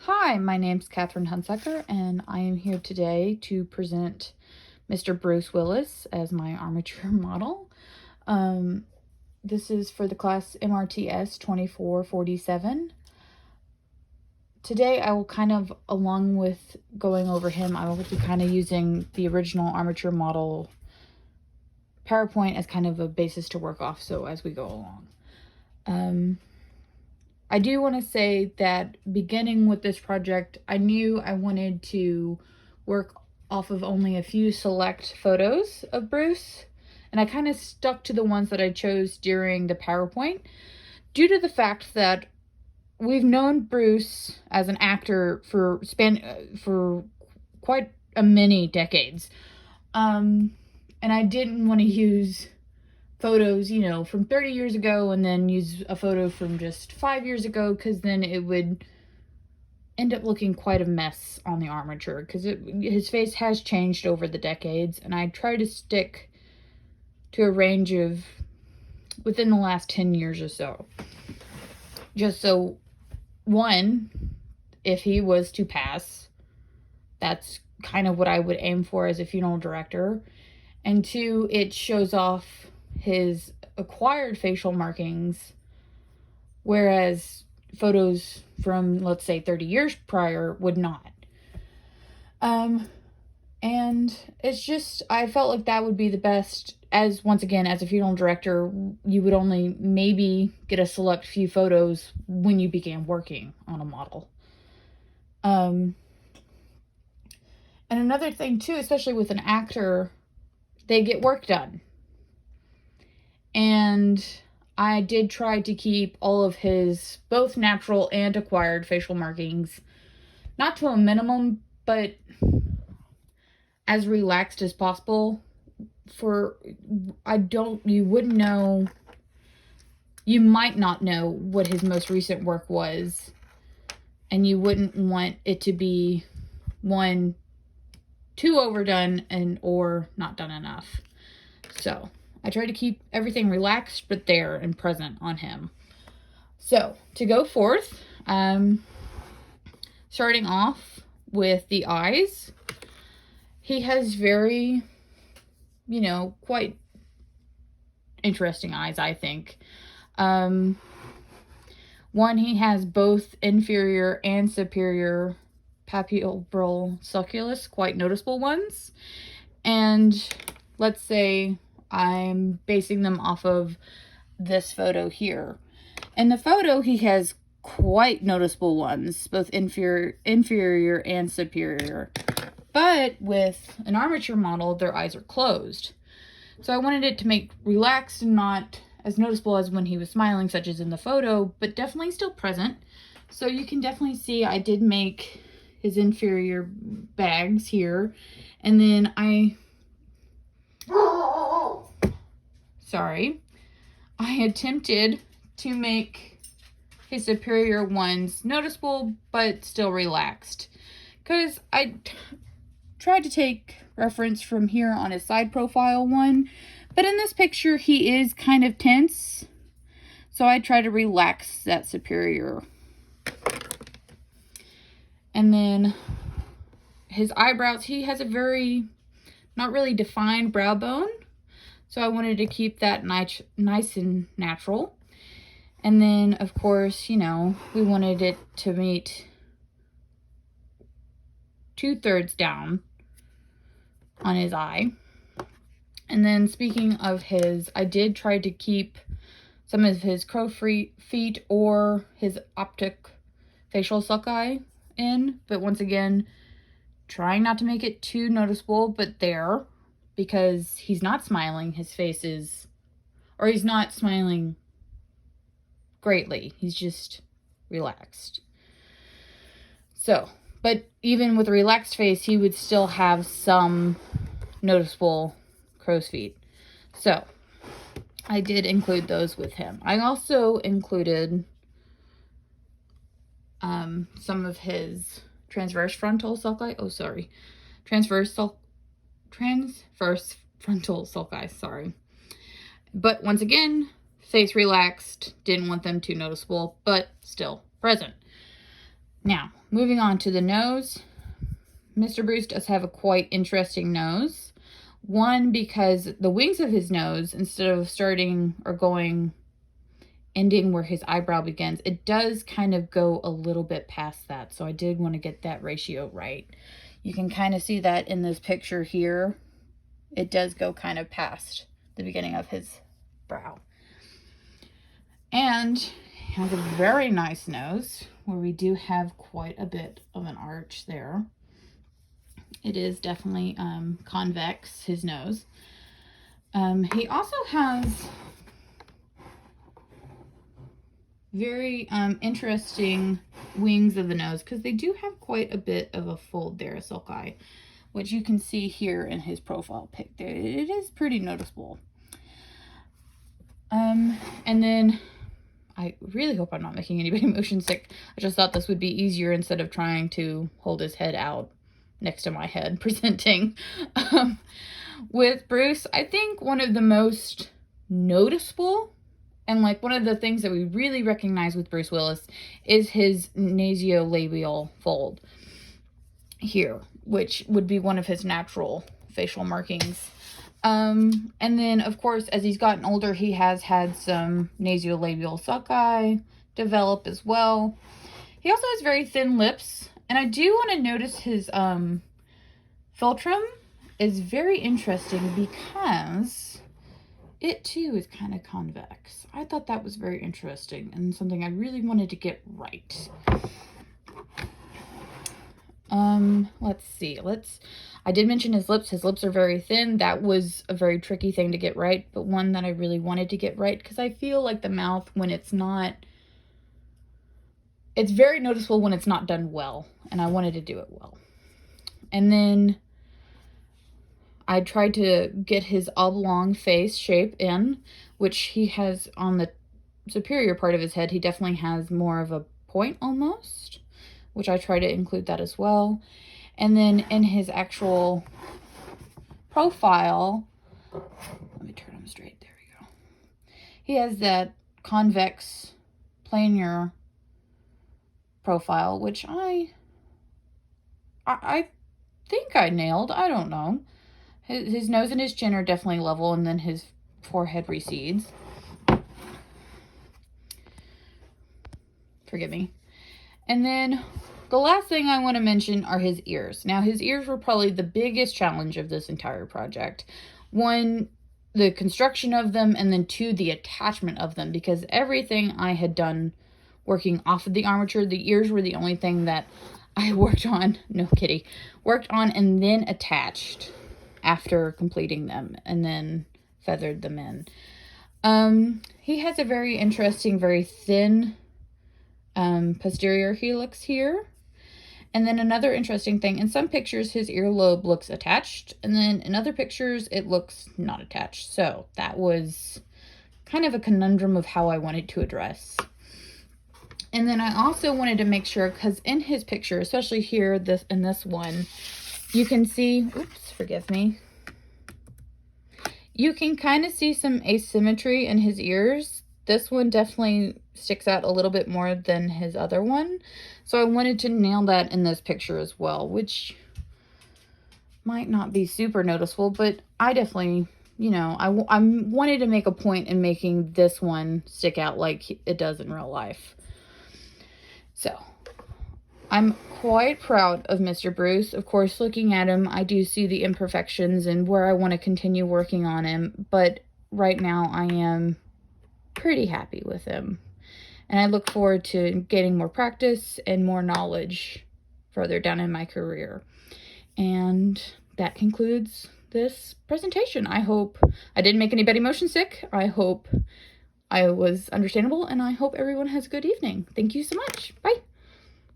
Hi, my name's Katherine Hunsucker, and I am here today to present Mr. Bruce Willis as my armature model. This is for the class MRTS 2447. Today I will along with going over him, I will be using the original armature model PowerPoint as kind of a basis to work off, so as we go along. I do want to say that beginning with this project, I knew I wanted to work off of only a few select photos of Bruce, and I kind of stuck to the ones that I chose during the PowerPoint due to the fact that we've known Bruce as an actor for quite a many decades, and I didn't want to use photos, from 30 years ago and then use a photo from just 5 years ago, because then it would end up looking quite a mess on the armature, because his face has changed over the decades, and I try to stick to a range of within the last 10 years or so. Just so, one, if he was to pass, that's kind of what I would aim for as a funeral director, and two, it shows off his acquired facial markings, whereas photos from, let's say, 30 years prior would not. And it's just, I felt like that would be the best, as once again, as a funeral director, you would only maybe get a select few photos when you began working on a model. And another thing too, especially with an actor, they get work done. And I did try to keep all of his both natural and acquired facial markings, not to a minimum, but as relaxed as possible. You wouldn't know, you might not know what his most recent work was, and you wouldn't want it to be, one, too overdone or not done enough. So I try to keep everything relaxed but there and present on him. So to go forth, starting off with the eyes, he has very, quite interesting eyes, I think. One, he has both inferior and superior papillary sulcus, quite noticeable ones. And let's say I'm basing them off of this photo here. In the photo, he has quite noticeable ones, both inferior and superior. But with an armature model, their eyes are closed. So I wanted it to make relaxed and not as noticeable as when he was smiling, such as in the photo, but definitely still present. So you can definitely see I did make his inferior bags here. And then I attempted to make his superior ones noticeable, but still relaxed. Because I tried to take reference from here on his side profile one, but in this picture, he is kind of tense. So I try to relax that superior. And then his eyebrows, he has a very not really defined brow bone. So I wanted to keep that nice and natural. And then, of course, we wanted it to meet 2/3 down on his eye. And then speaking of his, I did try to keep some of his crow feet or his optic facial sulci in. But once again, trying not to make it too noticeable, but there. Because he's not smiling, his face is, or he's not smiling greatly, he's just relaxed. So, but even with a relaxed face, he would still have some noticeable crow's feet. So, I did include those with him. I also included some of his transverse frontal sulci, transverse frontal sulci, sorry. But once again, face relaxed, didn't want them too noticeable, but still present. Now, moving on to the nose. Mr. Bruce does have a quite interesting nose. One, because the wings of his nose, instead of starting or ending where his eyebrow begins, it does kind of go a little bit past that. So I did want to get that ratio right. You can kind of see that in this picture here. It does go kind of past the beginning of his brow. And he has a very nice nose where we do have quite a bit of an arch there. It is definitely convex, his nose. He also has very interesting wings of the nose, because they do have quite a bit of a fold there, a sulci, which you can see here in his profile pic. It is pretty noticeable. And then I really hope I'm not making anybody motion sick. I just thought this would be easier instead of trying to hold his head out next to my head presenting. With Bruce, I think one of the most noticeable, and like one of the things that we really recognize with Bruce Willis, is his Nasiolabial Fold here, which would be one of his natural facial markings. And then, of course, as he's gotten older, he has had some Nasiolabial sulci develop as well. He also has very thin lips, and I do want to notice his philtrum is very interesting because it too is kind of convex. I thought that was very interesting and something I really wanted to get right. Let's see. I did mention his lips. His lips are very thin. That was a very tricky thing to get right, but one that I really wanted to get right, because I feel like the mouth, when it's very noticeable when it's not done well, and I wanted to do it well. And then I tried to get his oblong face shape in, which he has on the superior part of his head. He definitely has more of a point almost, which I try to include that as well. And then in his actual profile, let me turn him straight. There we go. He has that convex planar profile, which I think I nailed. I don't know. His nose and his chin are definitely level, and then his forehead recedes. Forgive me. And then the last thing I want to mention are his ears. Now, his ears were probably the biggest challenge of this entire project. One, the construction of them, and then two, the attachment of them, because everything I had done working off of the armature, the ears were the only thing that I worked on, worked on and then attached after completing them, and then feathered them in. He has a very interesting, very thin posterior helix here. And then another interesting thing, in some pictures his earlobe looks attached, and then in other pictures it looks not attached. So that was kind of a conundrum of how I wanted to address. And then I also wanted to make sure, because in his picture, especially here, in this one, you can see, oops, forgive me. You can kind of see some asymmetry in his ears. This one definitely sticks out a little bit more than his other one. So I wanted to nail that in this picture as well, which might not be super noticeable, but I definitely, I wanted to make a point in making this one stick out like it does in real life. So I'm quite proud of Mr. Bruce. Of course, looking at him, I do see the imperfections and where I want to continue working on him, but right now I am pretty happy with him. And I look forward to getting more practice and more knowledge further down in my career. And that concludes this presentation. I hope I didn't make anybody motion sick. I hope I was understandable, and I hope everyone has a good evening. Thank you so much. Bye.